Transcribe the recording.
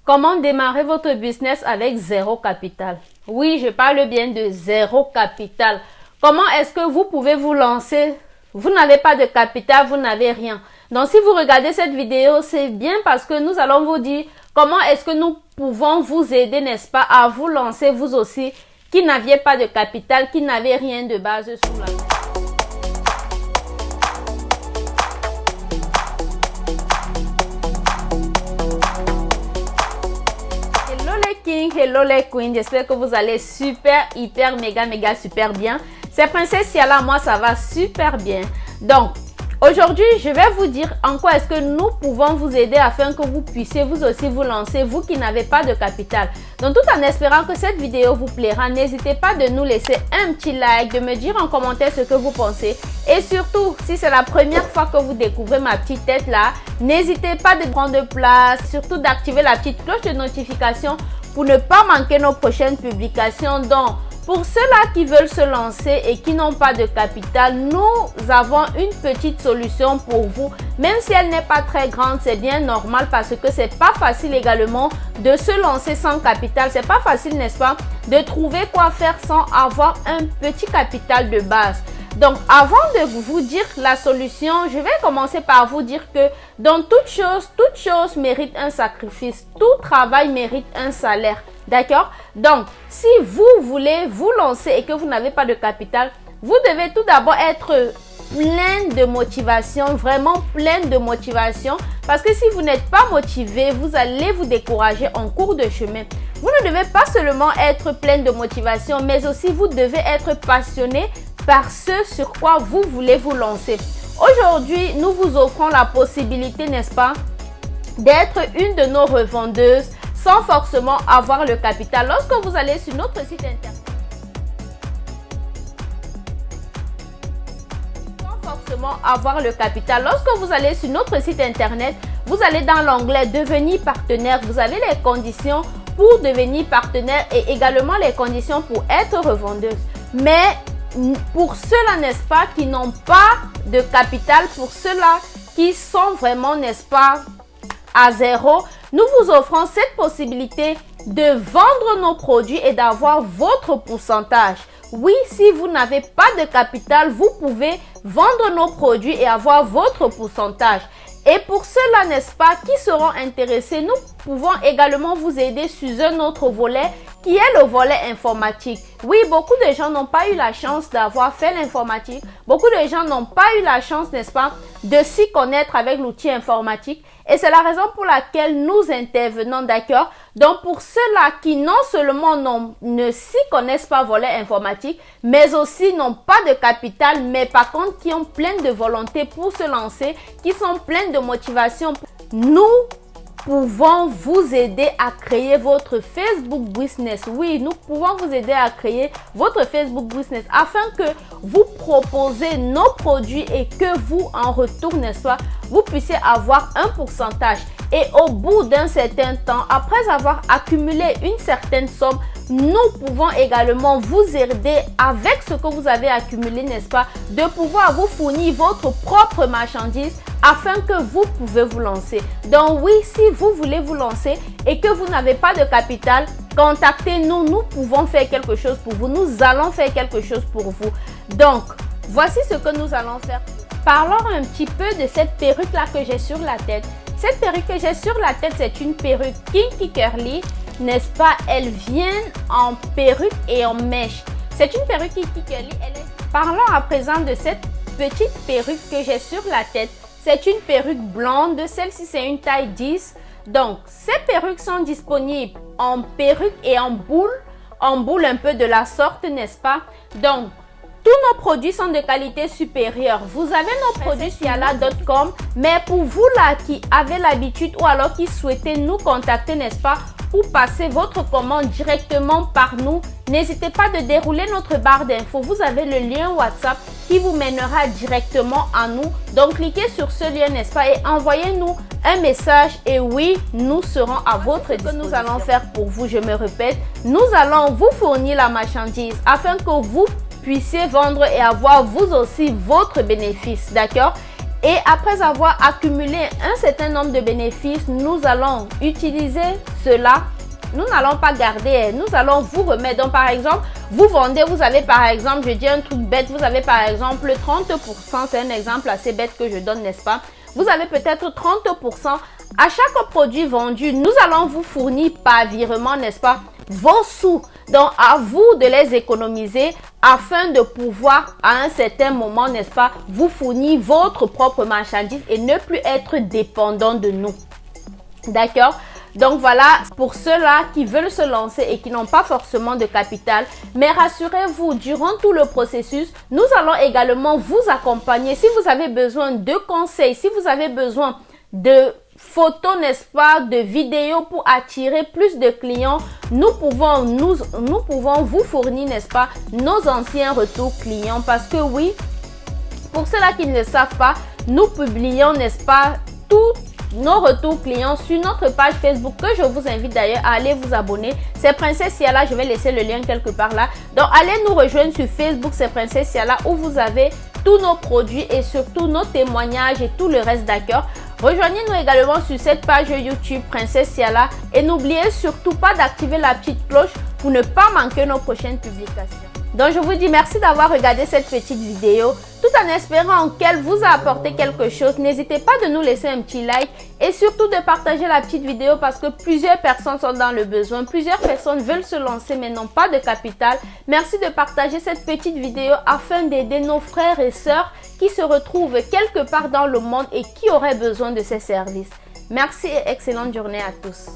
Comment démarrer votre business avec zéro capital? Oui, je parle bien de zéro capital. Comment est-ce que vous pouvez vous lancer? Vous n'avez pas de capital, vous n'avez rien. Donc, si vous regardez cette vidéo, c'est bien parce que nous allons vous dire comment est-ce que nous pouvons vous aider, n'est-ce pas, à vous lancer vous aussi, qui n'aviez pas de capital, qui n'avez rien de base sous la main. Hello les queens, j'espère que vous allez super, hyper, méga, super bien. C'est Princesse Siala, moi ça va super bien. Donc, aujourd'hui, je vais vous dire en quoi est-ce que nous pouvons vous aider afin que vous puissiez vous aussi vous lancer, vous qui n'avez pas de capital. Donc, tout en espérant que cette vidéo vous plaira, n'hésitez pas de nous laisser un petit like, de me dire en commentaire ce que vous pensez. Et surtout, si c'est la première fois que vous découvrez ma petite tête là, n'hésitez pas de prendre place, surtout d'activer la petite cloche de notification pour ne pas manquer nos prochaines publications. Donc, pour ceux-là qui veulent se lancer et qui n'ont pas de capital, nous avons une petite solution pour vous. Même si elle n'est pas très grande, c'est bien normal parce que c'est pas facile également de se lancer sans capital. C'est pas facile, n'est-ce pas, de trouver quoi faire sans avoir un petit capital de base. Donc, avant de vous dire la solution, je vais commencer par vous dire que dans toute chose mérite un sacrifice. Tout travail mérite un salaire. D'accord? Donc, si vous voulez vous lancer et que vous n'avez pas de capital, vous devez tout d'abord être plein de motivation, vraiment plein de motivation. Parce que si vous n'êtes pas motivé, vous allez vous décourager en cours de chemin. Vous ne devez pas seulement être plein de motivation, mais aussi vous devez être passionné par ce sur quoi vous voulez vous lancer. Aujourd'hui, nous vous offrons la possibilité, n'est-ce pas, d'être une de nos revendeuses sans forcément avoir le capital. Lorsque vous allez sur notre site internet, sans forcément avoir le capital, lorsque vous allez sur notre site internet, vous allez dans l'onglet devenir partenaire. Vous avez les conditions pour devenir partenaire et également les conditions pour être revendeuse. Mais pour ceux-là, n'est-ce pas, qui n'ont pas de capital, pour ceux-là qui sont vraiment, n'est-ce pas, à zéro, nous vous offrons cette possibilité de vendre nos produits et d'avoir votre pourcentage. Oui, si vous n'avez pas de capital, vous pouvez vendre nos produits et avoir votre pourcentage. Et pour ceux-là, n'est-ce pas, qui seront intéressés, nous pouvons également vous aider sur un autre volet qui est le volet informatique. Oui, beaucoup de gens n'ont pas eu la chance d'avoir fait l'informatique. Beaucoup de gens n'ont pas eu la chance, n'est-ce pas, de s'y connaître avec l'outil informatique. Et c'est la raison pour laquelle nous intervenons, d'accord? Donc, pour ceux-là qui non seulement ne s'y connaissent pas volet informatique, mais aussi n'ont pas de capital, mais par contre qui ont plein de volonté pour se lancer, qui sont pleins de motivation, nous pouvons vous aider à créer votre Facebook business. Oui, nous pouvons vous aider à créer votre Facebook business afin que vous proposez nos produits et que vous, en retour, n'est-ce pas, vous puissiez avoir un pourcentage. Et au bout d'un certain temps, après avoir accumulé une certaine somme, nous pouvons également vous aider avec ce que vous avez accumulé, n'est-ce pas, de pouvoir vous fournir votre propre marchandise afin que vous pouvez vous lancer. Donc oui, si vous voulez vous lancer et que vous n'avez pas de capital, contactez-nous, nous pouvons faire quelque chose pour vous. Nous allons faire quelque chose pour vous. Donc, voici ce que nous allons faire. Parlons un petit peu de cette perruque-là que j'ai sur la tête. Cette perruque que j'ai sur la tête, c'est une perruque Kinky Curly, n'est-ce pas? Elle vient en perruque et en mèche. C'est une perruque Kinky Curly. Parlons à présent de cette petite perruque que j'ai sur la tête. C'est une perruque blonde. Celle-ci, c'est une taille 10. Donc, ces perruques sont disponibles en perruque et en boule un peu de la sorte, n'est-ce pas? Donc, tous nos produits sont de qualité supérieure. Vous avez nos produits sur siala.com, mais pour vous là qui avez l'habitude ou alors qui souhaitez nous contacter, n'est-ce pas, pour passer votre commande directement par nous, n'hésitez pas de dérouler notre barre d'infos. Vous avez le lien WhatsApp qui vous mènera directement à nous. Donc, cliquez sur ce lien, n'est-ce pas, et envoyez-nous un message. Et oui, nous serons à votre disposition. Ce que nous allons faire pour vous, je me répète, nous allons vous fournir la marchandise afin que vous puissiez vendre et avoir vous aussi votre bénéfice, d'accord? Et après avoir accumulé un certain nombre de bénéfices, nous allons utiliser cela. Nous n'allons pas garder, nous allons vous remettre. Donc par exemple, vous vendez, vous avez par exemple, je dis un truc bête, vous avez par exemple 30%, c'est un exemple assez bête que je donne, n'est-ce pas? Vous avez peut-être 30%. À chaque produit vendu, nous allons vous fournir par virement, n'est-ce pas, vos sous. Donc, à vous de les économiser afin de pouvoir, à un certain moment, n'est-ce pas, vous fournir votre propre marchandise et ne plus être dépendant de nous. D'accord? Donc voilà, pour ceux-là qui veulent se lancer et qui n'ont pas forcément de capital, mais rassurez-vous, durant tout le processus, nous allons également vous accompagner. Si vous avez besoin de conseils, si vous avez besoin de photos, n'est-ce pas, de vidéos pour attirer plus de clients, nous pouvons vous fournir, n'est-ce pas, nos anciens retours clients. Parce que oui, pour ceux-là qui ne le savent pas, nous publions, n'est-ce pas, tous nos retours clients sur notre page Facebook que je vous invite d'ailleurs à aller vous abonner. C'est Princesse Siala, je vais laisser le lien quelque part là. Donc allez nous rejoindre sur Facebook, c'est Princesse Siala, où vous avez tous nos produits et surtout nos témoignages et tout le reste, d'accord. Rejoignez-nous également sur cette page YouTube Princesse Siala et n'oubliez surtout pas d'activer la petite cloche pour ne pas manquer nos prochaines publications. Donc je vous dis merci d'avoir regardé cette petite vidéo, tout en espérant qu'elle vous a apporté quelque chose. N'hésitez pas de nous laisser un petit like et surtout de partager la petite vidéo parce que plusieurs personnes sont dans le besoin. Plusieurs personnes veulent se lancer mais n'ont pas de capital. Merci de partager cette petite vidéo afin d'aider nos frères et sœurs qui se retrouvent quelque part dans le monde et qui auraient besoin de ces services. Merci et excellente journée à tous.